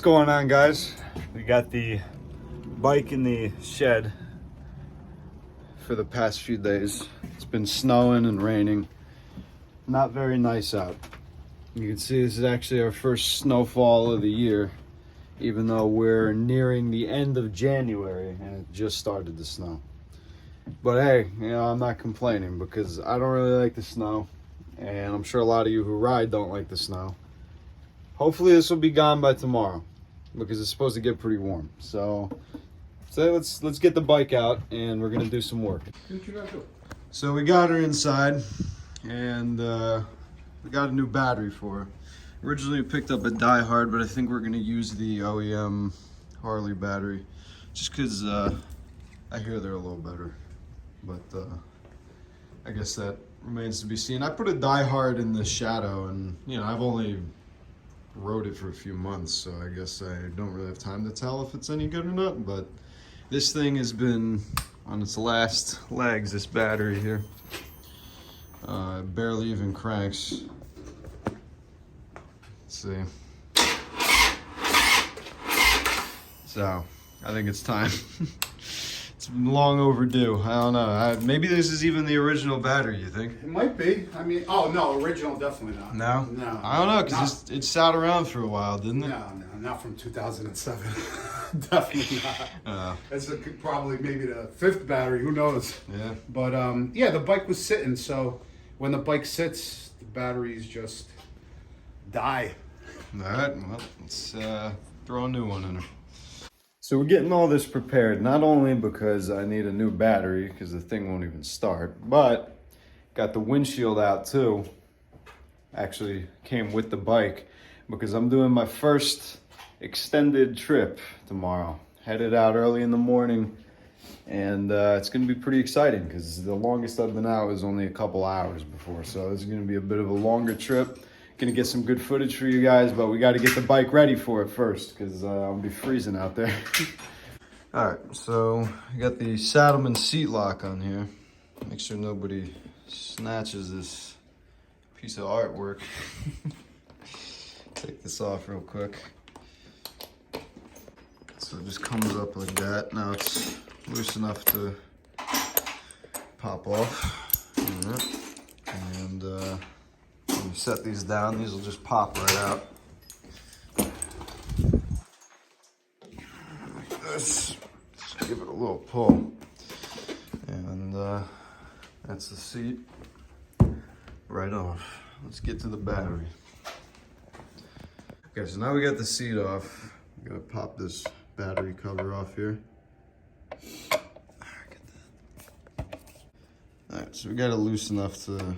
What's going on, guys? We got the bike in the shed for the past few days. It's been snowing and raining. Not very nice out. You can see this is actually our first snowfall of the year, even though we're nearing the end of January and it just started to snow. But hey, I'm not complaining because I don't really like the snow, and I'm sure a lot of you who ride don't like the snow. Hopefully this will be gone by tomorrow because it's supposed to get pretty warm. So let's get the bike out and we're gonna do some work. So we got her inside, and we got a new battery for her. Originally we picked up a Dyna, but I think we're gonna use the OEM Harley battery just because I hear they're a little better. But I guess that remains to be seen. I put a Dyna in the shadow, and I've only rode it for a few months, so I guess I don't really have time to tell if it's any good or not. But this thing has been on its last legs, this battery here. Barely even cranks. Let's see. So I think it's time. It's long overdue. I don't know. Maybe this is even the original battery, you think? It might be. I mean, oh no, original definitely not. No? No. I don't know, because it sat around for a while, didn't it? No, not from 2007. Definitely not. That's probably maybe the 5th battery, who knows? Yeah. But yeah, the bike was sitting, so when the bike sits, the batteries just die. All right, well, let's throw a new one in her. So we're getting all this prepared, not only because I need a new battery, because the thing won't even start, but got the windshield out too. Actually came with the bike, because I'm doing my first extended trip tomorrow. Headed out early in the morning, and it's going to be pretty exciting, because the longest I've been out was only a couple hours before, so this is going to be a bit of a longer trip. Gonna get some good footage for you guys, but we got to get the bike ready for it first because I'll be freezing out there. All right, so I got the Saddleman seat lock on here. Make sure nobody snatches this piece of artwork. Take this off real quick. So it just comes up like that. Now it's loose enough to pop off. All right. And when you set these down, these will just pop right out. Like this. Just give it a little pull. And that's the seat right off. Let's get to the battery. Okay, so now we got the seat off. I'm gonna pop this battery cover off here. Alright, so we got it loose enough to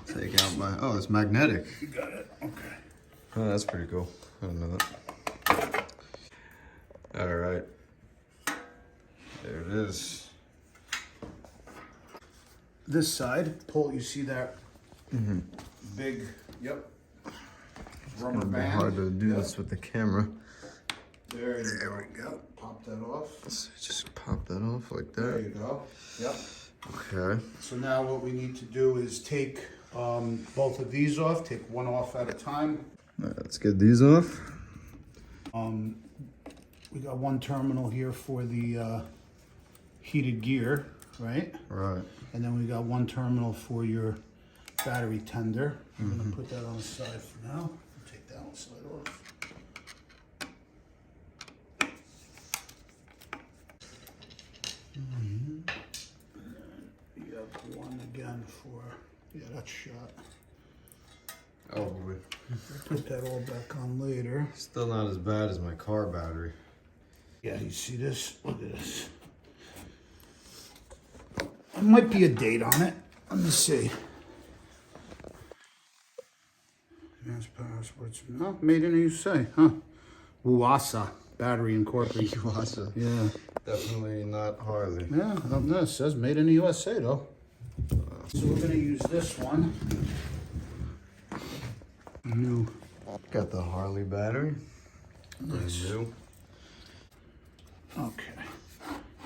take out my, oh, it's magnetic. You got it, okay. Oh, that's pretty cool. I didn't know that. All right. There it is. This side, pull, you see that big, yep, rubber It's gonna be band. hard to do this with the camera. There we go. Pop that off. So just pop that off like There that. you go. Yep. Okay. So now what we need to do is take both of these off, take one off at a time. All right, let's get these off. We got one terminal here for the heated gear, right? Right. And then we got one terminal for your battery tender. I'm gonna put that on the side for now. Take that one side off. You have one again for, yeah, that's shot. Oh boy. Put that all back on later. Still not as bad as my car battery. Yeah, you see this? Look at this. There might be a date on it. Let me see. No, made in the USA, huh? Uasa Battery Incorporated. Uasa. Yeah. Definitely not Harley. Yeah, no, it says made in the USA though. So we're gonna use this one. New. Got the Harley battery. Nice. New. Okay.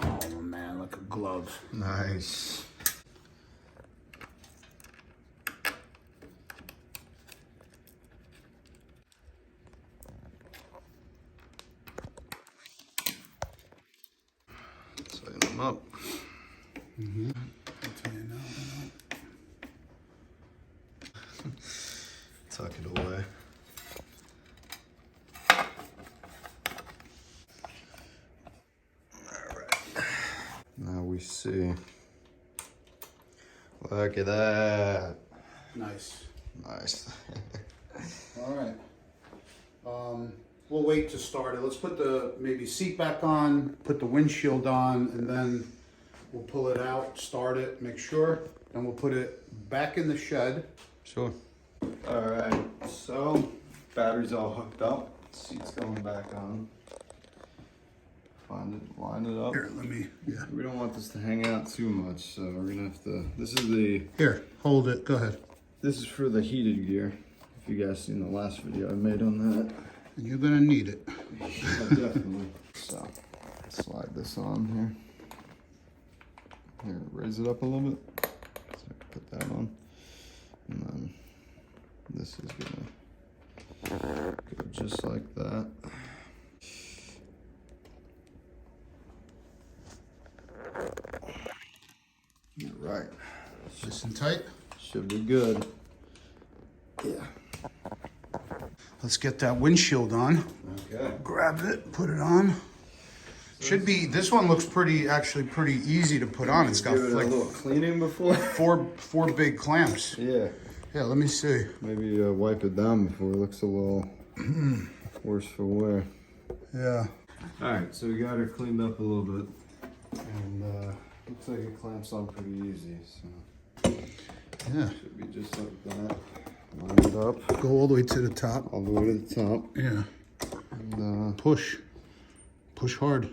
Oh man, like a glove. Nice. them up. Mm-hmm. I'll tell you now. Tuck it away. Alright. Now we see. Look at that. Nice. Nice. All right. We'll wait to start it. Let's put the maybe seat back on, put the windshield on, and then we'll pull it out, start it, make sure, and we'll put it back in the shed. Sure. Alright, so battery's all hooked up. Seat's going back on. Find it, line it up. Here, let me, yeah. We don't want this to hang out too much, so we're gonna have to, this is the, Here, hold it, go ahead. this is for the heated gear. If you guys seen the last video I made on that. And you're gonna need it. Yeah, definitely. So, slide this on here. Here, raise it up a little bit. So put that on. And then this is gonna go just like that. All right. Nice and tight. Should be good. Yeah. Let's get that windshield on. Okay. Grab it, put it on. Should be, this one looks actually pretty easy to put on. It's got Give it like a little cleaning before. four big clamps. Yeah. Yeah, let me see. Maybe wipe it down before it looks a little worse for wear. Yeah. All right, so we got her cleaned up a little bit, and looks like it clamps on pretty easy. So Yeah. should be just like that. Line it up Go all the way to the top. all the way to the top, Yeah. and Push. Push hard.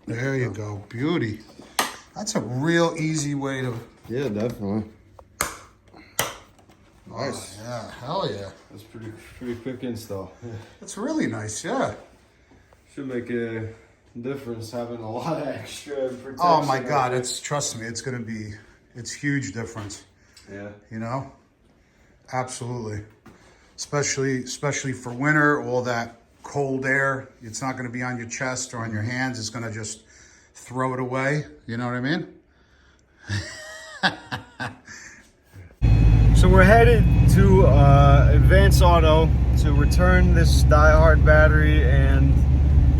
There you go. Beauty. That's a real easy way to... yeah, definitely. Nice. Oh, yeah, hell yeah. That's pretty quick install. That's really nice, yeah. Should make a difference having a lot of extra protection. Oh my God, trust me, it's huge difference, yeah. you know? Absolutely. Especially for winter, all that cold air, it's not gonna be on your chest or on your hands, it's gonna just throw it away, you know what I mean? So we're headed to Advance Auto to return this die-hard battery and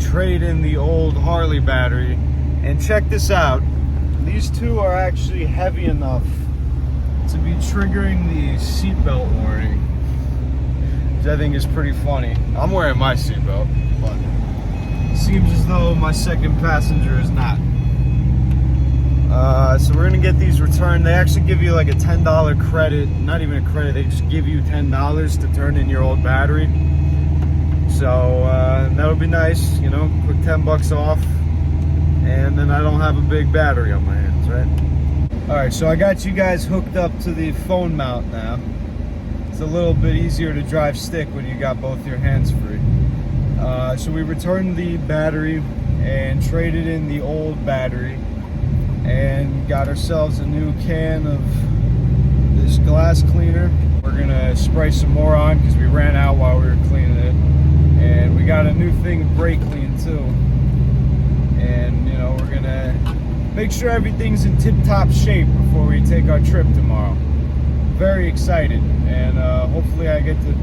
trade in the old Harley battery. And check this out. These two are actually heavy enough to be triggering the seatbelt warning, which I think is pretty funny. I'm wearing my seatbelt, but it seems as though my second passenger is not. So we're gonna get these returned. They actually give you like a $10 credit, not even a credit, they just give you $10 to turn in your old battery. So that would be nice, you know, quick 10 bucks off, and then I don't have a big battery on my hands, right? All right, so I got you guys hooked up to the phone mount now. It's a little bit easier to drive stick when you got both your hands free. So we returned the battery and traded in the old battery, and got ourselves a new can of this glass cleaner. We're gonna spray some more on because we ran out while we were cleaning it, and we got a new thing of brake clean too. And you know, we're gonna make sure everything's in tip-top shape before we take our trip tomorrow. Very excited, and hopefully I get to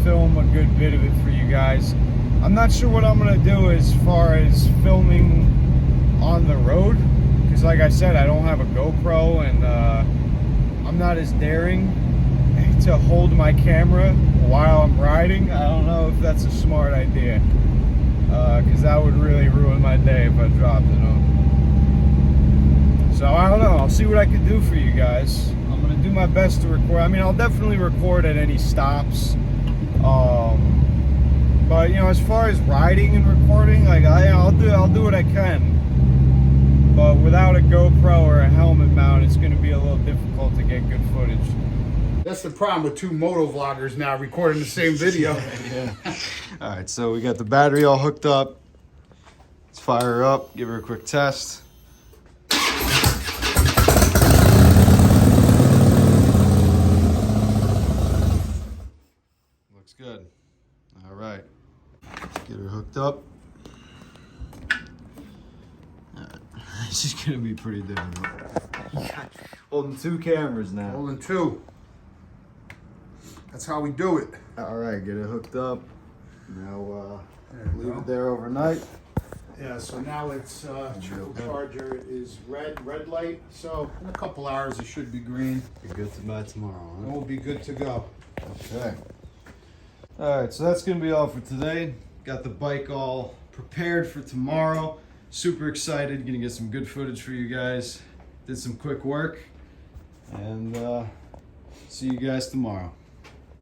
film a good bit of it for you guys. I'm not sure what I'm gonna do as far as filming on the road, because like I said, I don't have a GoPro, and I'm not as daring to hold my camera while I'm riding. I don't know if that's a smart idea, because that would really ruin my day if I dropped it on. So I don't know, I'll see what I can do for you guys. I'm gonna do my best to record. I mean, I'll definitely record at any stops. But you know, as far as riding and recording, like I'll do what I can. But without a GoPro or a helmet mount, it's going to be a little difficult to get good footage. That's the problem with two moto vloggers now recording the same video. Yeah. All right, so we got the battery all hooked up. Let's fire her up, give her a quick test. Looks good. All right, let's get her hooked up. This is gonna be pretty difficult. Holding 2 cameras now. Holding 2. That's how we do it. All right, get it hooked up. Now There you leave go. it there overnight. Yeah, so now it's trickle charger is red light. So in a couple hours it should be green. Be good to buy tomorrow, And huh? we'll be good to go. Okay. All right, so that's gonna be all for today. Got the bike all prepared for tomorrow. Super excited, gonna get some good footage for you guys. Did some quick work, and see you guys tomorrow.